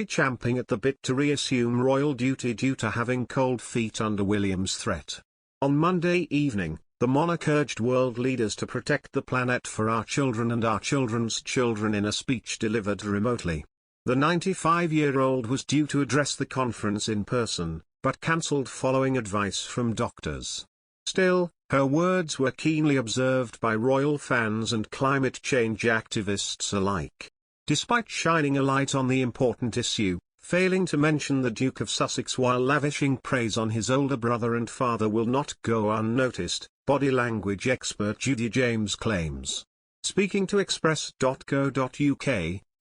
Harry champing at the bit to reassume royal duty due to having cold feet under William's threat. On Monday evening, the monarch urged world leaders to protect the planet for our children and our children's children in a speech delivered remotely. The 95-year-old was due to address the conference in person, but cancelled following advice from doctors. Still, her words were keenly observed by royal fans and climate change activists alike. Despite shining a light on the important issue, failing to mention the Duke of Sussex while lavishing praise on his older brother and father will not go unnoticed, body language expert Judy James claims. Speaking to Express.co.uk,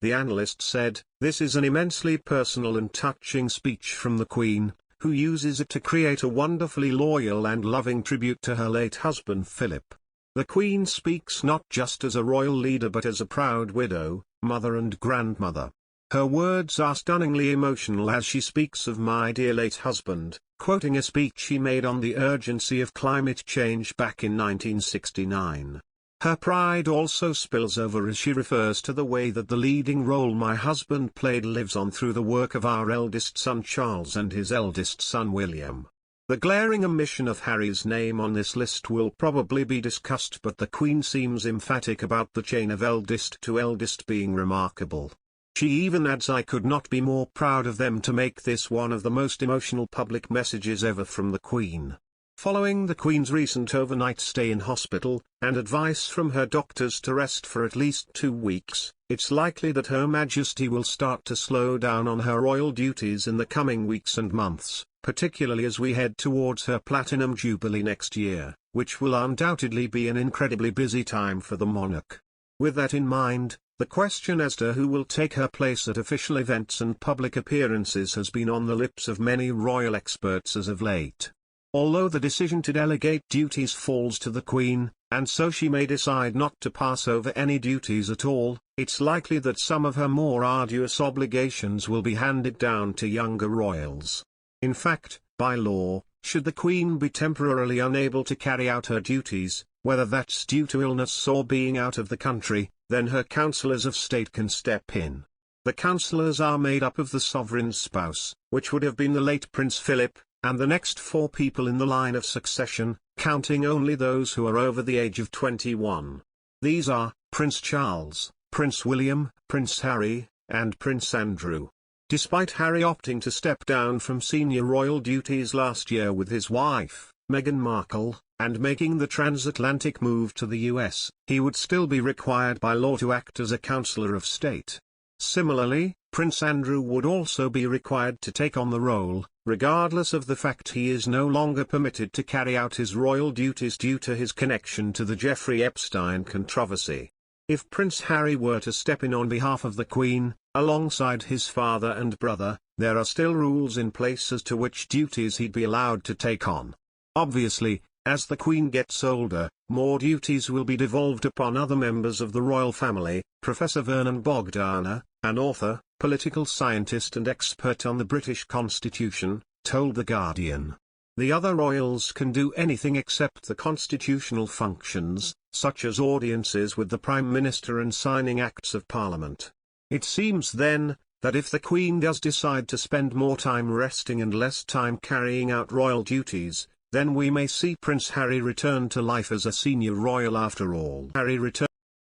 the analyst said, "This is an immensely personal and touching speech from the Queen, who uses it to create a wonderfully loyal and loving tribute to her late husband Philip. The Queen speaks not just as a royal leader but as a proud widow, mother and grandmother. Her words are stunningly emotional as she speaks of my dear late husband," quoting a speech he made on the urgency of climate change back in 1969. Her pride also spills over as she refers to the way that the leading role my husband played lives on through the work of our eldest son Charles and his eldest son William. The glaring omission of Harry's name on this list will probably be discussed, but the Queen seems emphatic about the chain of eldest to eldest being remarkable. She even adds, "I could not be more proud of them," to make this one of the most emotional public messages ever from the Queen. Following the Queen's recent overnight stay in hospital, and advice from her doctors to rest for at least 2 weeks, it's likely that Her Majesty will start to slow down on her royal duties in the coming weeks and months, particularly as we head towards her Platinum Jubilee next year, which will undoubtedly be an incredibly busy time for the monarch. With that in mind, the question as to who will take her place at official events and public appearances has been on the lips of many royal experts as of late. Although the decision to delegate duties falls to the Queen, and so she may decide not to pass over any duties at all, it's likely that some of her more arduous obligations will be handed down to younger royals. In fact, by law, should the Queen be temporarily unable to carry out her duties, whether that's due to illness or being out of the country, then her councillors of state can step in. The councillors are made up of the sovereign's spouse, which would have been the late Prince Philip, and the next 4 people in the line of succession, counting only those who are over the age of 21. These are Prince Charles, Prince William, Prince Harry, and Prince Andrew. Despite Harry opting to step down from senior royal duties last year with his wife, Meghan Markle, and making the transatlantic move to the US, he would still be required by law to act as a councillor of state. Similarly, Prince Andrew would also be required to take on the role, regardless of the fact he is no longer permitted to carry out his royal duties due to his connection to the Jeffrey Epstein controversy. If Prince Harry were to step in on behalf of the Queen, alongside his father and brother, there are still rules in place as to which duties he'd be allowed to take on. Obviously, as the Queen gets older, more duties will be devolved upon other members of the royal family. Professor Vernon Bogdana, an author, political scientist and expert on the British Constitution, told The Guardian. The other royals can do anything except the constitutional functions, such as audiences with the Prime Minister and signing Acts of Parliament. It seems then, that if the Queen does decide to spend more time resting and less time carrying out royal duties, then we may see Prince Harry return to life as a senior royal after all. Harry return